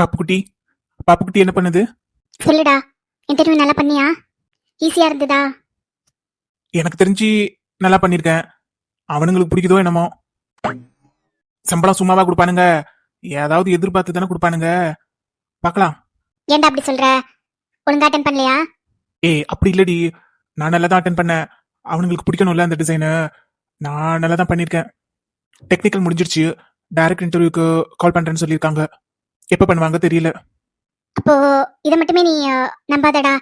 பாப்புக்குட்டி பாப்புக்குட்டி என்ன பண்ணுது? சொல்லுடா. இன்டர்வியூ நல்லா பண்ணியா? ஈஸியா இருந்ததா? எனக்கு தெரிஞ்சு நல்லா பண்ணிருக்கேன். அவனுங்களுக்கு பிடிக்குதோ என்னமோ. சம்பளம் சும்மாவா கொடுப்பானுங்க? ஏதாவது எதிர்பார்த்து தானே கொடுப்பானுங்க. பார்க்கலாம். ஏன்டா அப்படி சொல்ற? ஒழுங்கா அட்டன் பண்ணலையா? அப்படி இல்லடி, நான் நல்லா தான் அட்டன் பண்ணேன். அவனுங்களுக்கு பிடிக்கணும்ல அந்த டிசைனு. நான் நல்லா தான் பண்ணிருக்கேன். டெக்னிக்கல் முடிஞ்சிருச்சு. டைரக்ட் இன்டர்வியூக்கு கால் பண்றேன்னு சொல்லியிருக்காங்க. எப்ப பண்ணுவாங்க தெரியல. அப்போ இதை மட்டுமே நீ நம்பாதடா.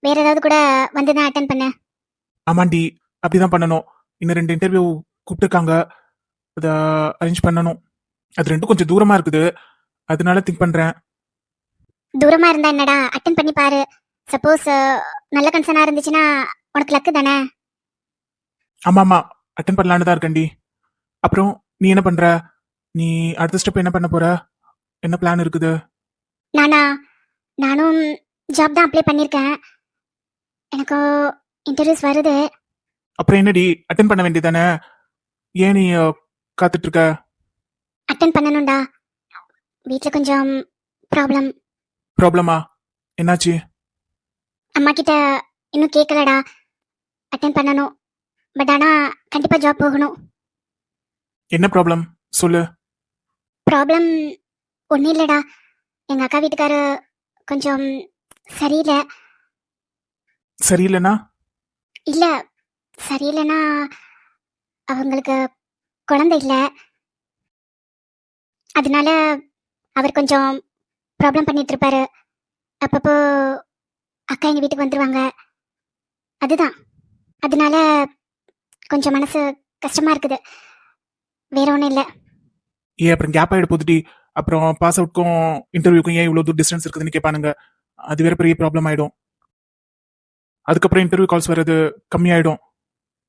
வேற ஏதாவது கூட வந்து தான் அட்டன் பண்ண. ஆமாண்டி, அப்படிதான் பண்ணணும். இன்னும் 2 இன்டர்வியூ கூப்பிட்டுருக்காங்க. அதை அரேஞ்ச் பண்ணணும். அது ரெண்டும் கொஞ்சம் தூரமா இருக்குது, அதனால திங்க் பண்றேன். தூரமா இருந்தா என்னடா, அட்டன் பண்ணி பாரு. சப்போஸ் நல்ல கன்சர்னா இருந்துச்சுன்னா உனக்கு லக்கு தானே. ஆமா ஆமா, அட்டன் பண்ணலான்னு தான் இருக்கேன்டி. அப்புறம் நீ என்ன பண்ற? நீ அடுத்த ஸ்டெப் என்ன பண்ண போற? என்ன பிளான் இருக்குது? நானும் ஜாப் தான் அப்ளை பண்ணியிருக்கேன். எனக்கு இன்டர்வியூஸ் வருது. அப்புறம் என்னடி, அட்டன் பண்ண வேண்டியதானே? ஏன் நீ காத்துட்டு இருக்க? அட்டன் பண்ணணும்டா. வீட்டில் கொஞ்சம் ப்ராப்ளம். ப்ராப்ளமா? என்னாச்சு? அம்மா கிட்ட இன்னும் கேட்கலடா. அட்டன் பண்ணணும். பட் ஆனால் கண்டிப்பாக ஜாப் போகணும். என்ன ப்ராப்ளம் சொல்லு. ப்ராப்ளம் ஒன்றும் இல்லைடா. எங்கள் அக்கா வீட்டுக்காரு கொஞ்சம் சரியில்லை. சரியில்லைனா? இல்லை, சரியில்லைன்னா அவங்களுக்கு குழந்தை இல்லை. அதனால அவர் கொஞ்சம் ப்ராப்ளம் பண்ணிட்டு இருப்பாரு. அப்பப்போ அக்கா எங்கள் வீட்டுக்கு வந்துடுவாங்க. அதுதான், அதனால கொஞ்சம் மனசு கஷ்டமா இருக்குது. வேற ஒன்றும் இல்லை. அப்புறம் கேப் ஆகிட போதுடி. அப்புறம் பாஸ் அவுட்க்கும் இன்டர்வியூக்கும் ஏன் இவ்வளோ தூரம் டிஸ்டன்ஸ் இருக்குதுன்னு கேட்பானுங்க. அது வேற பெரிய ப்ராப்ளம் ஆயிடும். அதுக்கப்புறம் இன்டர்வியூ கால்ஸ் வர்றது கம்மியாயிடும்.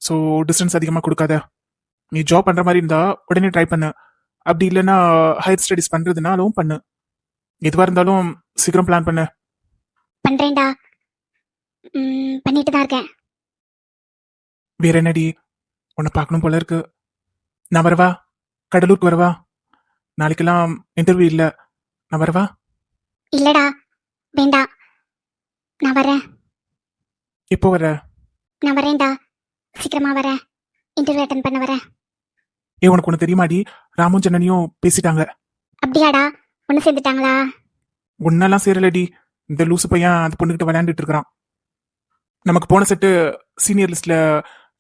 ஸோ டிஸ்டன்ஸ் அதிகமாக கொடுக்காத. நீ ஜாப் பண்ணுற மாதிரி இருந்தா உடனே ட்ரை பண்ணு. அப்படி இல்லைன்னா ஹையர் ஸ்டடீஸ் பண்ணுறதுனாலும் பண்ணு. எதுவாக இருந்தாலும் சீக்கிரம் பிளான் பண்ணு. பண்றேன்டா. பண்ணிட்டு தான் இருக்கேன். வேற என்னடி, உன்னை பார்க்கணும் போல இருக்கு. நான் வரவா? கடலூருக்கு வரவா? நாளைக்கெல்லாம் இன்டர்வியூ இல்லை, நான் வரவா? இல்லடா, வேண்டாம். நான் வரேன். எப்போ வர? நான் வரேன்டா, சீக்கிரமா வரேன். இன்டர்வியூ அட்டன் பண்ண வரேன். உனக்கு ஒன்று தெரியுமாடி, ராமும் ஜனனியும் பேசிட்டாங்க. அப்படியாடா? ஒன்று சேர்ந்துட்டாங்களா? ஒன்னெல்லாம் சேரலடி. இந்த லூசு பையன் அந்த பொண்ணுகிட்ட விளையாண்டுட்டு இருக்கிறான். நமக்கு போன செட்டு சீனியர் லிஸ்ட்ல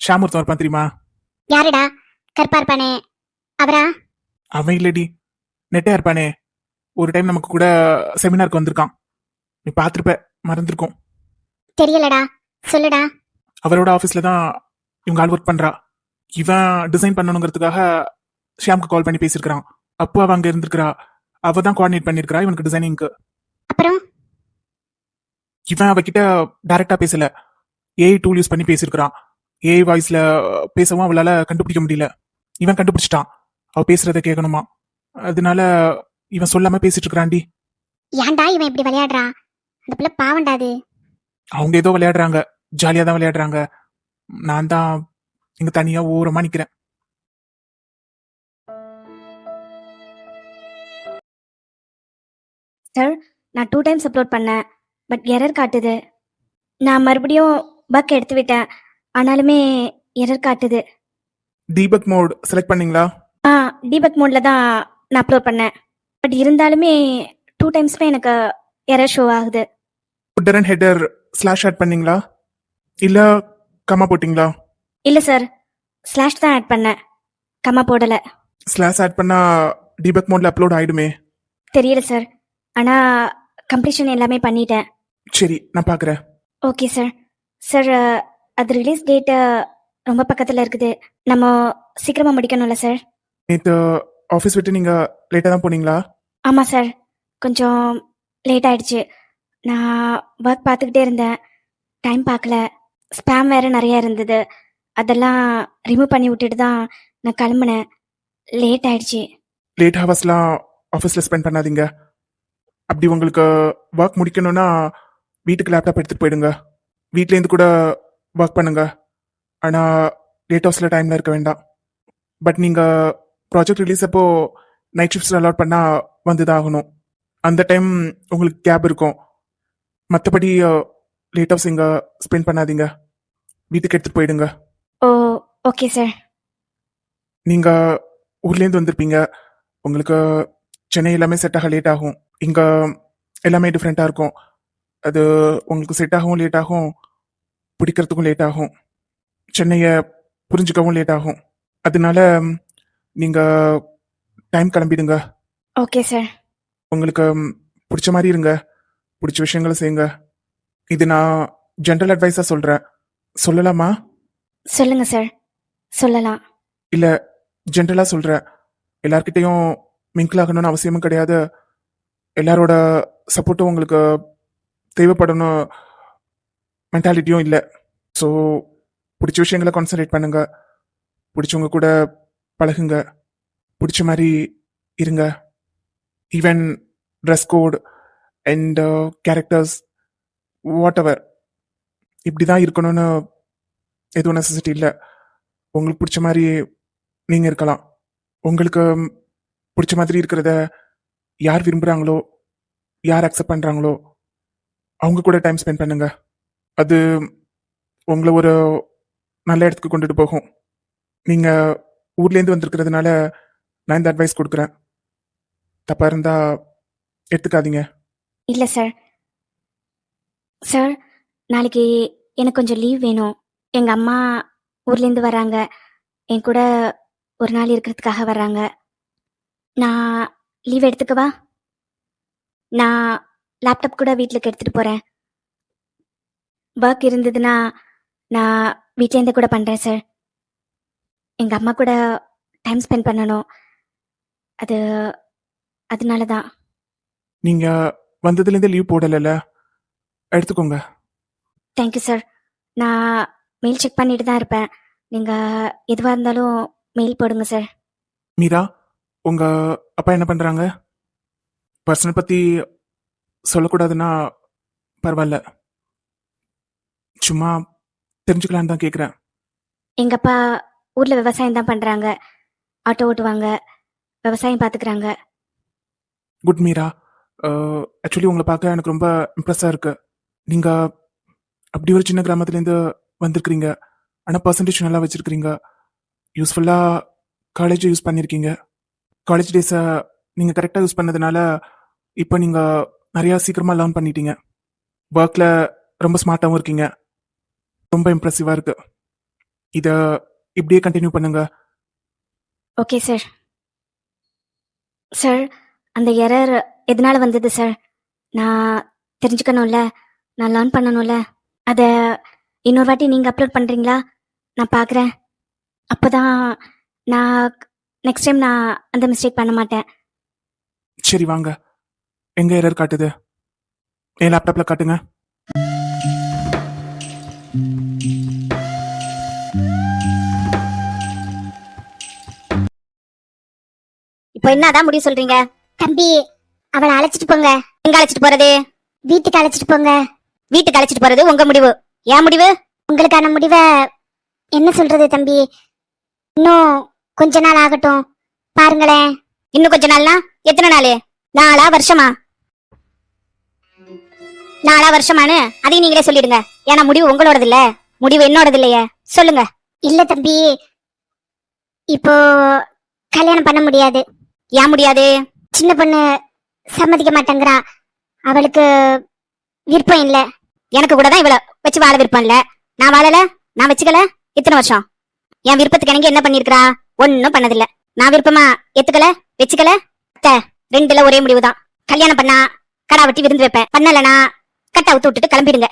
ஷாம் ஒருத்தன் இருப்பான் தெரியுமா? யாருடா? கருப்பா இருப்பானே அவரா? அவன் இல்லடி, நெட்டையா இருப்பானே. ஒரு டைம் நமக்கு கூட செமினாருக்கு வந்திருக்கான். நீ பார்த்திருப்ப, மறந்துருக்கும். தெரியலடா, சொல்லுடா. அவரோட ஆஃபீஸ்ல தான் இவங்க ஆள் ஒர்க் பண்றா. இவன் டிசைன் பண்ணணுங்கிறதுக்காக ஷியாமுக்கு கால் பண்ணி பேசியிருக்கிறான். அப்போ அவ அங்க இருந்திருக்கிறா. அவ தான் கோஆர்டினேட் பண்ணிருக்கிறா இவனுக்கு டிசைனிங்க்கு. அப்புறம் இவன் அவகிட்ட டைரக்டா பேசல, ஏஐ டூல் யூஸ் பண்ணி பேசியிருக்கிறான். ஏஐ வாய்ஸ்ல பேசவும் அவளால கண்டுபிடிக்க முடியல. இவன் கண்டுபிடிச்சிட்டான் அவ பேசுறத கேட்கணுமா. அதனால இவன் சொல்லாம பேசிட்டு இருக்கிறான்டி. ஏன்டா இவன் இப்படி விளையாடுறான்? அந்த பிள்ளை பாவண்டா அது. அவங்க ஏதோ விளையாடுறாங்க, ஜாலியா தான் விளையாடுறாங்க. நான் தான் இங்க தனியா ஓரமா நிக்கிறேன். சார், நான் 2 டைம்ஸ் அப்லோட் பண்ணேன், பட் எரர் காட்டுது. நான் மறுபடியும் பக் எடுத்து விட்டேன், ஆனாலுமே எரர் காட்டுது. டீபக் மோட் செலக்ட் பண்ணீங்களா? டீபக் மோட்ல தான் நான் அப்லோட் பண்ணேன், பட் இருந்தாலுமே 2 டைம்ஸ்மே எனக்கு எரர் ஷோ ஆகுது. Footer and header slash add பண்ணீங்களா இல்ல கமா போட்டீங்களா? இல்லை சார், ஸ்லாஷ் தான் ஆட் பண்ணேன், கம்மா போடலை. ஸ்லாஷ் ஆட் பண்ணா டீபக் மோட்ல அப்லோட் ஆயிடுமே. தெரியல சார், ஆனால் கம்ப்ளீஷன் எல்லாமே பண்ணிட்டேன். சரி, நான் பார்க்குறேன். Okay sir. சார், அது ரிலீஸ் டேட்டு ரொம்ப பக்கத்தில் இருக்குது, நம்ம சீக்கிரமாக முடிக்கணும்ல சார்? நேற்று ஆஃபீஸ் விட்டு நீங்கள் லேட்டாக தான் போனீங்களா? ஆமாம் சார், கொஞ்சம் லேட் ஆயிடுச்சு. நான் ஒர்க் பார்த்துக்கிட்டே இருந்தேன், டைம் பார்க்கல. ஸ்பேம் வேறு நிறையா இருந்தது, அதெல்லாம் ரிமூவ் பண்ணி விட்டுட்டு தான் நான் கிளம்புனேன். லேட் ஆயிடுச்சு. லேட் ஹவர்ஸ்லாம் ஆஃபீஸில் ஸ்பெண்ட் பண்ணாதீங்க. அப்படி உங்களுக்கு ஒர்க் முடிக்கணும்னா வீட்டுக்கு லேப்டாப் எடுத்துகிட்டு போயிடுங்க. வீட்லேருந்து கூட ஒர்க் பண்ணுங்க. ஆனால் லேட் ஹவர்ஸில் டைமில் இருக்க வேண்டாம். பட் நீங்கள் ப்ராஜெக்ட் ரிலீஸ் அப்போ நைட் ஷிஃப்ட்ஸில் அலாட் பண்ணால் வந்து தான் ஆகணும். அந்த டைம் உங்களுக்கு கேப் இருக்கும். மற்றபடி லேட் ஹவுஸ் இங்கே ஸ்பெண்ட் பண்ணாதீங்க. வீட்டுக்கு எடுத்துகிட்டு போயிடுங்க. ஓ ஓகே சார். நீங்கள் ஊர்லேருந்து வந்திருப்பீங்க. உங்களுக்கு சென்னை எல்லாமே செட் ஆக லேட் ஆகும். இங்கே எல்லாமே டிஃப்ரெண்ட்டாக இருக்கும். அது உங்களுக்கு செட் ஆகவும் லேட் ஆகும், பிடிக்கிறதுக்கும் லேட் ஆகும், சென்னையை புரிஞ்சுக்கவும் லேட் ஆகும். அதனால நீங்கள் டைம் கிளம்பிடுங்க. Okay sir. உங்களுக்கு பிடிச்ச மாதிரி இருங்க, பிடிச்ச விஷயங்களை செய்யுங்க. இது நான் ஜென்ரல் அட்வைஸாக சொல்கிறேன். சொல்லலாமா? சொல்லுங்க சார், சொல்லலாம். இல்லை, ஜென்ரலாக சொல்கிறேன். எல்லார்கிட்டையும் மிங்கிள் ஆகணும்னு அவசியமும் கிடையாது. எல்லாரோட சப்போர்ட்டும் உங்களுக்கு தேவைப்படணும் மென்டாலிட்டியும் இல்லை. ஸோ பிடிச்ச விஷயங்களை கான்சன்ட்ரேட் பண்ணுங்க, பிடிச்சவங்க கூட பழகுங்க, பிடிச்ச மாதிரி இருங்க. Even dress code and characters whatever இப்படி தான் இருக்கணும்னு எதுவும் நெசசிட்டி இல்லை. உங்களுக்கு பிடிச்ச மாதிரி நீங்கள் இருக்கலாம். உங்களுக்கு பிடிச்ச மாதிரி இருக்கிறத யார் விரும்புகிறாங்களோ, யார் அக்செப்ட் பண்ணுறாங்களோ அவங்க கூட டைம் ஸ்பெண்ட் பண்ணுங்க. அது உங்களை ஒரு நல்ல இடத்துக்கு கொண்டுட்டு போகும். நீங்கள் ஊர்லேருந்து வந்திருக்கிறதுனால நான் இந்த அட்வைஸ் கொடுக்குறேன். தப்பாக இருந்தால் எடுத்துக்காதீங்க. இல்லை சார். சார், நாளைக்கு எனக்கு கொஞ்சம் லீவ் வேணும். எங்கள் அம்மா ஊர்லேருந்து வராங்க, என் கூட ஒரு நாள் இருக்கிறதுக்காக வர்றாங்க. நான் லீவ் எடுத்துக்கவா? நான் லேப்டாப் கூட வீட்டுக்கு எடுத்துகிட்டு போகிறேன். ஒர்க் இருந்ததுன்னா நான் வீட்டிலேருந்து கூட பண்ணுறேன் சார். எங்கள் அம்மா கூட டைம் ஸ்பெண்ட் பண்ணணும். அதனால தான். நீங்கள் வந்ததுலேருந்து லீவ் போடலைல்ல, எடுத்துக்கோங்க. Thank you sir. நான் மெயில் செக் பண்ணிட்டு தான் இருப்பேன். நீங்கள் எதுவாக இருந்தாலும் மெயில் போடுங்க சார். மீரா, உங்கள் அப்பா என்ன பண்ணுறாங்க? பர்சனல் பற்றி சொல்லக்கூடாதுன்னா பரவாயில்ல, சும்மா தெரிஞ்சுக்கலான்னு தான் கேட்குறேன். எங்கள் அப்பா ஊரில் விவசாயம் தான் பண்ணுறாங்க. ஆட்டோ ஓட்டுவாங்க, விவசாயம் பார்த்துக்கிறாங்க. குட் மீரா. ஆக்சுவலி உங்களை பார்க்க எனக்கு ரொம்ப இம்ப்ரெஸ்ஸாக இருக்கு. நீங்கள் அப்படி ஒரு சின்ன கிராமத்துலேருந்து வந்திருக்கிறீங்க, ஆனால் பர்சன்டேஜ் நல்லா வச்சுருக்கிறீங்க. யூஸ்ஃபுல்லாக காலேஜை யூஸ் பண்ணியிருக்கீங்க. காலேஜ் டேஸை நீங்கள் கரெக்டாக யூஸ் பண்ணதுனால இப்போ நீங்கள் நிறையா சீக்கிரமாக லேர்ன் பண்ணிட்டீங்க. ஒர்க்கில் ரொம்ப ஸ்மார்ட்டாகவும் இருக்கீங்க. ரொம்ப இம்ப்ரெசிவாக இருக்கு. இதை இப்படியே கண்டினியூ பண்ணுங்க. Okay sir. சார், அந்த எரர் எதனால் வந்தது சார்? நான் தெரிஞ்சுக்கணும்ல, நான் லேர்ன் பண்ணணும்ல. அதை இன்னொரு வாட்டி நீங்கள் அப்லோட் பண்ணுறீங்களா? நான் பார்க்குறேன். அப்போ தான் நான் நெக்ஸ்ட் டைம் நான் அந்த மிஸ்டேக் பண்ண மாட்டேன். சரி வாங்க, எங்கே எரர் காட்டுது? என் லேப்டாப்பில் காட்டுங்க. இப்போ என்னதான் முடிவு சொல்றீங்க? தம்பி, அவளை அழைச்சிட்டு போங்க. எங்க அழைச்சிட்டு போறது? வீட்டுக்கு அழைச்சிட்டு போங்க. வீட்டுக்கு அழைச்சிட்டு போறது உங்க முடிவு, ஏன் முடிவு? உங்களுக்கான முடிவை என்ன சொல்றது தம்பி? இன்னும் கொஞ்ச நாள் ஆகட்டும், பாருங்களேன். இன்னும் கொஞ்ச நாள்னா எத்தனை நாள்? நாளா வருஷமா? நாளா வருஷமானு அதையும் நீங்களே சொல்லிடுங்க. ஏன்னா முடிவு உங்களோடது இல்ல, முடிவு என்னோடது இல்லையே. சொல்லுங்க. இல்ல தம்பி, இப்போ கல்யாணம் பண்ண முடியாது. ஏன் முடியாது? சின்ன பொண்ணு சம்மதிக்க மாட்டேங்கிறா. அவளுக்கு விருப்பம் இல்ல. எனக்கு கூட தான் இவள வச்சு வாழ விருப்பம் இல்ல. நான் வாழல, நான் வச்சுக்கல. இத்தனை வருஷம் என் விருப்பத்துக்கு எனக்கு என்ன பண்ணிருக்கிறா? ஒன்னும் பண்ணதில்ல. நான் விருப்பமா எத்துக்கல, வச்சுக்கல. ரெண்டுல ஒரே முடிவுதான். கல்யாணம் பண்ணா கடா வெட்டி விருந்து வைப்பேன், பண்ணலனா கட்டா ஊத்து விட்டுட்டு கிளம்பிடுங்க.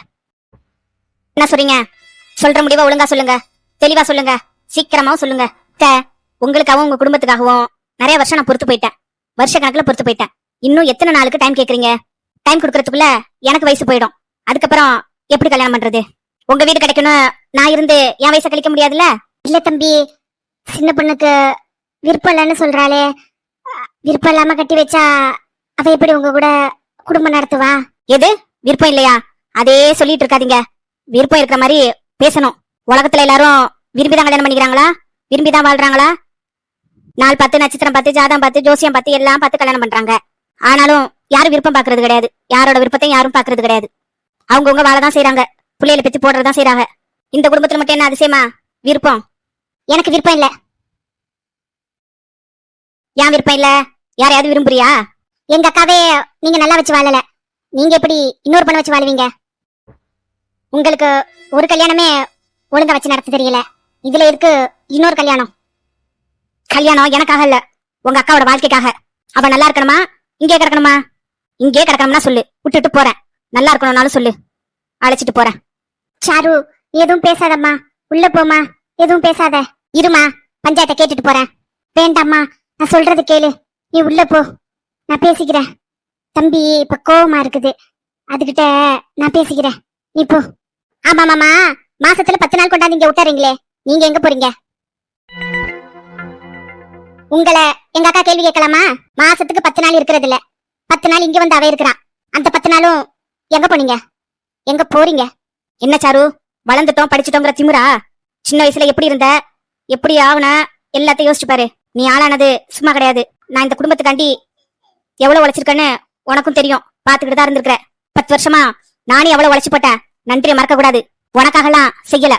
என்ன சொல்றீங்க? சொல்ற முடிவை ஒழுங்கா சொல்லுங்க, தெளிவா சொல்லுங்க, சீக்கிரமாவும் சொல்லுங்க. உங்களுக்காகவும் உங்க குடும்பத்துக்காகவும் நிறைய வருஷம் நான் பொறுத்து போயிட்டேன், வருஷ கணக்குல பொறுத்து போயிட்டேன். இன்னும் எத்தனை நாளுக்கு டைம் கேக்குறீங்க? டைம் கொடுக்கறதுக்குள்ள எனக்கு வயசு போயிடும். அதுக்கப்புறம் எப்படி கல்யாணம் பண்றது? உங்க வீடு கிடைக்கணும், நான் இருந்து என் வயசை கழிக்க முடியாதுல்ல. இல்ல தம்பி, சின்ன பொண்ணுக்கு விருப்பம் இல்லைன்னு சொல்றாளே, விருப்பம் இல்லாம கட்டி வச்சா அவ எப்படி உங்க கூட குடும்பம் நடத்துவா? எது விருப்பம் இல்லையா? அதே சொல்லிட்டு இருக்காதீங்க. விருப்பம் இருக்கிற மாதிரி பேசணும். உலகத்துல எல்லாரும் விரும்பிதான் கல்யாணம் பண்ணிக்கிறாங்களா? விரும்பிதான் வாழ்றாங்களா? நாள் பார்த்து, நட்சத்திரம் பார்த்து, ஜாதகம் பார்த்து, ஜோசியம் பார்த்து, எல்லாம் பார்த்து கல்யாணம் பண்றாங்க. ஆனாலும் யாரும் விருப்பம் பாக்குறது கிடையாது. யாரோட விருப்பத்தையும் யாரும் பாக்குறது கிடையாது. அவங்கவுங்க வாழ தான் செய்யறாங்க, பிள்ளைகளை பெற்று போடுறதான் செய்யறாங்க. இந்த குடும்பத்துல மட்டும் என்ன அதிசயமா விருப்பம்? எனக்கு விருப்பம் இல்ல. ஏன் விருப்பம் இல்ல? யாரையாவது விரும்புறியா? எங்க அக்காவே நீங்க நல்லா வச்சு வாழல, நீங்க எப்படி இன்னொரு பொண்ணை வச்சு வாழுவீங்க? உங்களுக்கு ஒரு கல்யாணமே ஒழுங்கா வச்சு நடத்த தெரியல, இதுல இருக்கு இன்னொரு கல்யாணம். கல்யாணம் எனக்காக இல்ல, உங்க அக்காவோட வாழ்க்கைக்காக. அவ நல்லா இருக்கணுமா, இங்கே கிடக்கணுமா? இங்கே கிடக்கணும்னா சொல்லு, விட்டுட்டு போறேன். நல்லா இருக்கணும்னாலும் சொல்லு, அழைச்சிட்டு போறேன். சாரு, எதுவும் பேசாதம்மா, உள்ள போமா, எதுவும் பேசாத. இருமா, பஞ்சாயத்தை கேட்டுட்டு போறேன். வேண்டாம்மா, நான் சொல்றது கேளு, நீ உள்ள போ, நான் பேசிக்கிறேன். தம்பி இப்ப கோவமா இருக்குது, அதுகிட்ட நான் பேசிக்கிறேன், நீ போ. ஆமா மாமா, மாசத்துல 10 நாள் கொண்டாந்து இங்க விட்டாரீங்களே, நீங்க எங்க போறீங்க? உங்களை எங்க அக்கா கேள்வி கேட்கலாமா? மாசத்துக்கு 10 நாள் இருக்கிறது இல்ல, 10 நாள் இங்க வந்து அவ இருக்கிறான். அந்த 10 நாளும் எங்க போனீங்க, எங்க போறீங்க? என்ன சாரு, வளர்ந்துட்டோம் படிச்சுட்டோங்கிற திமிரா? சின்ன வயசுல எப்படி இருந்த, எப்படி ஆகுன, எல்லாத்தையும் யோசிச்சு பாரு. நீ ஆளானது சும்மா கிடையாது. நான் இந்த குடும்பத்துக்காண்டி எவ்வளவு உழைச்சிருக்கேன்னு உனக்கும் தெரியும், பாத்துக்கிட்டு தான் இருந்திருக்கிற. 10 வருஷமா நானே எவ்வளவு உழைச்சு போட்டேன், நன்றியை மறக்க கூடாது. உனக்காகலாம் செய்யல.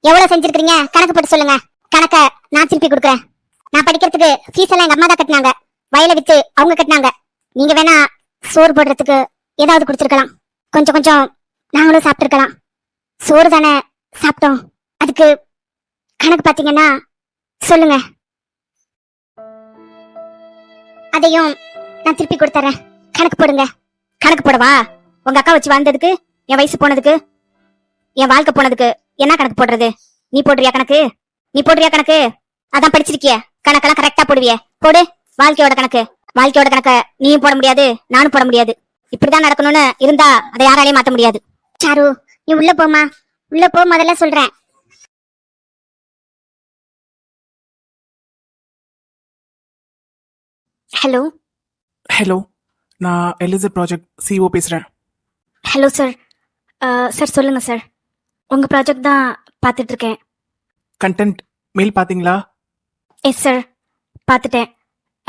எவ்வளவு செஞ்சிருக்கீங்க கணக்கு போட்டு சொல்லுங்க, கணக்க நான் திருப்பி கொடுக்குறேன். நான் படிக்கிறதுக்கு ஃபீஸ் எல்லாம் எங்க அம்மா தான் கட்டினாங்க, வயலை வித்து அவங்க கட்டினாங்க. நீங்க வேணா சோறு போடுறதுக்கு ஏதாவது கொடுத்துருக்கலாம், கொஞ்சம் கொஞ்சம் நாங்களும் சாப்பிட்டுருக்கலாம். சோறு தானே சாப்பிட்டோம், அதுக்கு கணக்கு பாத்தீங்கன்னா சொல்லுங்க, அதையும் நான் திருப்பி கொடுத்துறேன். கணக்கு போடுங்க. கணக்கு போடவா? உங்க அக்கா வச்சு வாழ்ந்ததுக்கு, என் வயசு போனதுக்கு, என் வாழ்க்கை போனதுக்கு என்ன கணக்கு போடுறது? நீ போடுறியா கணக்கு? நீ போடுறியா கணக்கு? அதான் படிச்சிருக்கிய, கணக்கெல்லாம் கரெக்டா போடுவிய. போடு வாழ்க்கையோட கணக்கு. வாழ்க்கையோட கணக்க நீயும் போட முடியாது, நானும் போட முடியாது. இப்படிதான் நடக்கணும்னு இருந்தா அதை யாராலையும் மாத்த முடியாது. சாரு, நீ உள்ள போமா, உள்ள போ, முதல்ல சொல்றேன். ஹலோ. ஹலோ, நான் எலிசா ப்ராஜெக்ட் சிஓ பேசுறேன். Hello sir. சார் சொல்லுங்க சார். உங்க ப்ராஜெக்ட் தான் பார்த்துட்டு இருக்கேன். கண்டென்ட் மெயில் பாத்தீங்களா? எஸ் சார், பார்த்துட்டேன்.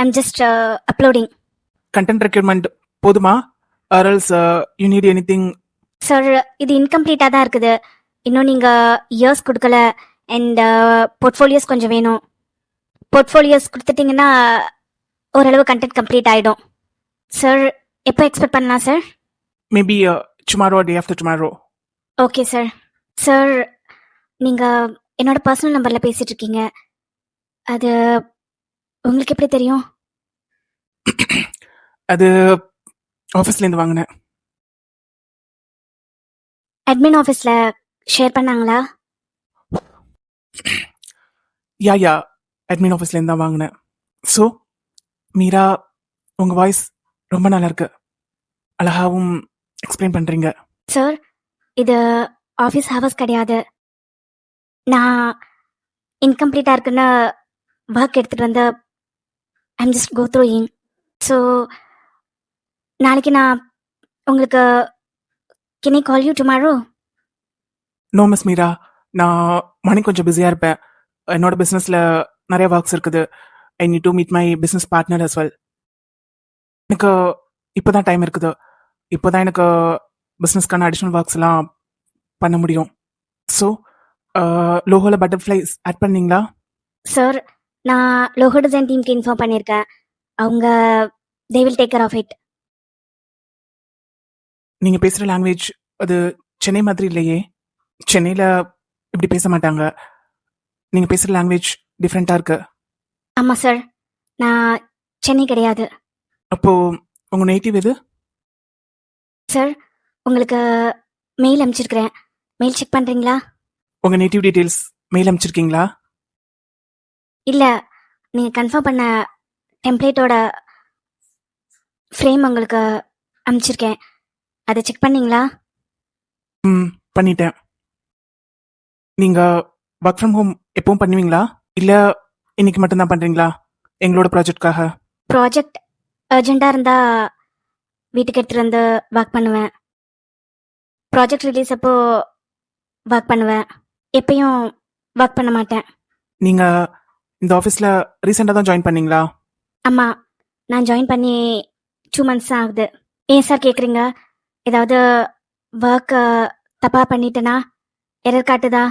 I'm just uploading. Content requirement போதுமா, or else you need anything? Sir, இது இன்கம்ப்ளீட்டாக தான் இருக்குது. இன்னும் நீங்கள் இயர்ஸ் கொடுக்கல. அண்ட் போர்ட்ஃபோலியோஸ் கொஞ்சம் வேணும். போர்ட்ஃபோலியோஸ் கொடுத்துட்டிங்கன்னா ஓரளவு கண்டென்ட் கம்ப்ளீட் ஆகிடும். சார், எப்போ எக்ஸ்பெக்ட் பண்ணலாம் sir? Maybe tomorrow, day after tomorrow. Okay sir. Sir, நீங்கள் என்னோட பர்சனல் நம்பரில் பேசிகிட்டு இருக்கீங்க, அது உங்களுக்கு எப்படி தெரியும்? அது ஆஃபீஸ்லேருந்து வாங்கினேன். அட்மின் ஆஃபீஸில் ஷேர் பண்ணாங்களா? யா அட்மின் ஆஃபீஸ்லேருந்து தான் வாங்கினேன். ஸோ மீரா, உங்கள் வாய்ஸ் ரொம்ப நல்லா இருக்கு, அழகாவும் எக்ஸ்பிளைன் பண்ணுறீங்க. சார், இது ஆஃபீஸ் ஹவர்ஸ் கிடையாது. நான் இன்கம்ப்ளீட்டாக இருக்குன்னு ஒர்க் எடுத்துகிட்டு வந்து ஐம் ஜஸ்ட் கோ த்ரூயிங். ஸோ நாளைக்கு நான் உங்களுக்கு can I call you tomorrow? No miss Meera, நான் மார்னிங் கொஞ்சம் பிஸியாக இருப்பேன். என்னோட பிஸ்னஸில் நிறைய ஒர்க்ஸ் இருக்குது. I need to meet my business partner as well. எனக்கு இப்போ தான் டைம் இருக்குது, இப்போ தான் எனக்கு பிஸ்னஸ்க்கான அடிஷ்னல் ஒர்க்ஸ் எல்லாம் பண்ண முடியும். ஸோ லோகோவில் பட்டர்ஃப்ளைஸ் ஆட் பண்ணீங்களா? சார், நான் லோகோ டிசைன் டீமுக்கு இன்ஃபார்ம் பண்ணியிருக்கேன். அவங்க they will take care of it. நீங்கள் பேசுகிற லாங்குவேஜ் அது சென்னை மாதிரி இல்லையே. சென்னையில் இப்படி பேச மாட்டாங்க. நீங்கள் பேசுகிற லாங்குவேஜ் டிஃப்ரெண்ட்டாக இருக்கு. ஆமாம் சார், நான் சென்னை கிடையாது. அப்போது உங்கள் நேட்டிவ் எது? சார், உங்களுக்கு மெயில் அனுப்பிச்சிருக்கிறேன், மெயில் செக் பண்ணுறீங்களா? உங்கள் நேட்டிவ் டீட்டெயில்ஸ் மெயில் அனுப்பிச்சிருக்கீங்களா? இல்லை, நீங்கள் கன்ஃபார்ம் பண்ண டெம்ப்ளேட்டோட ஃப்ரேம் உங்களுக்கு அனுப்பிச்சிருக்கேன், அதை செக் பண்ணீங்களா? பண்ணிட்டேன். நீங்கள் ஒர்க் ஃப்ரம் ஹோம் எப்பவும் பண்ணுவீங்களா, இல்லை இன்னைக்கு மட்டும்தான் பண்ணுறீங்களா எங்களோட ப்ராஜெக்ட்காக? ப்ராஜெக்ட் அர்ஜெண்ட்டாக இருந்தால் வீட்டுக்கு எடுத்துகிட்டு வந்து ஒர்க் பண்ணுவேன். ப்ராஜெக்ட் ரிலீஸ் அப்போ ஒர்க் பண்ணுவேன், எப்பயும் ஒர்க் பண்ண மாட்டேன். நீங்கள் இந்த ஆஃபீஸில் ரீசெண்டாக தான் ஜாயின் பண்ணீங்களா? ஆமாம், நான் ஜாயின் பண்ணி 2 months தான் ஆகுது. ஏன் சார் கேட்குறீங்க? ஏதாவது ஒர்க் தப்பாக பண்ணிட்டேனா? எரர் காட்டுதா?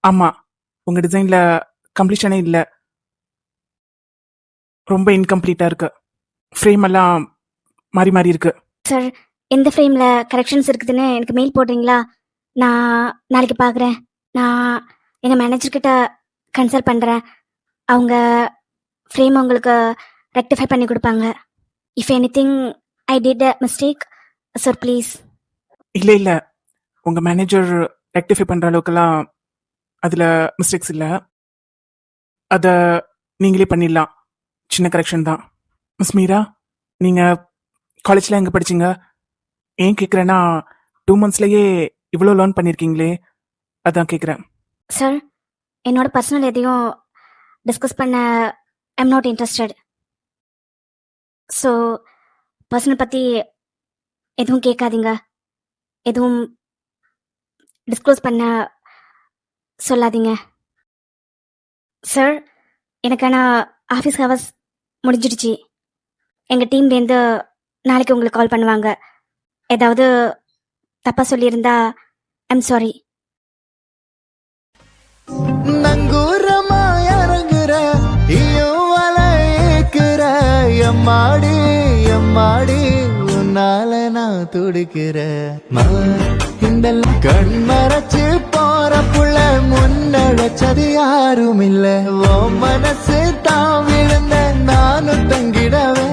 ஆமா, உங்க டிசைன்ல கம்ப்ளீஷனே இல்ல, ரொம்ப இன்கம்ப்ளீட்டா இருக்கு. ஃப்ரேம் எல்லாம் மாறி மாறி இருக்கு. சார், எந்த ஃப்ரேமில் கரெக்ஷன்ஸ் இருக்குதுன்னு எனக்கு மெயில் போடுறீங்களா? நான் நாளைக்கு பார்க்குறேன். நான் எங்கள் மேனேஜர்கிட்ட கன்சல்ட் பண்ணுறேன். அவங்க ஃப்ரேம் உங்களுக்கு ரெக்டிஃபை பண்ணி கொடுப்பாங்க. If anything I did a mistake, sir please. இல்ல இல்ல, உங்க மேனேஜர் ரெக்டிஃபை பண்ற அளவுக்குலாம் அதுல மிஸ்டேக்ஸ் இல்ல. அத நீங்களே பண்ணிடலாம். சின்ன கரெக்ஷன் தான். மிஸ் மீரா, நீங்க காலேஜ்ல எங்க படிச்சீங்க? ஏன் கேக்குறேன்னா 2 monthsலயே இவ்வளோ லேர்ன் பண்ணிருக்கீங்களே, அதான் கேக்குறேன். சார், என்னோட பர்சனல் எதையும் டிஸ்கஸ் பண்ண I'm not interested. So personal பற்றி எதுவும் கேட்காதீங்க. எதுவும் டிஸ்க்ளோஸ் பண்ண சொல்லாதீங்க. சார், எனக்கான ஆஃபீஸ் ஹவர்ஸ் முடிஞ்சிடுச்சு. எங்கள் டீம்லேருந்து நாளைக்கு உங்களுக்கு கால் பண்ணுவாங்க. ஏதாவது தப்பாக சொல்லியிருந்தா ஐம் சாரி. நங்கூரமா இறங்குற ஐயும் வளைக்குற எம்மாடி எம்மாடி உன்னால நான் துடிக்கிற இந்த கண் மறைச்சு போற புள்ள முன்னடைச்சது யாரும் இல்ல. ஓ மனசு தான் விழுந்த நானும் தங்கிடவே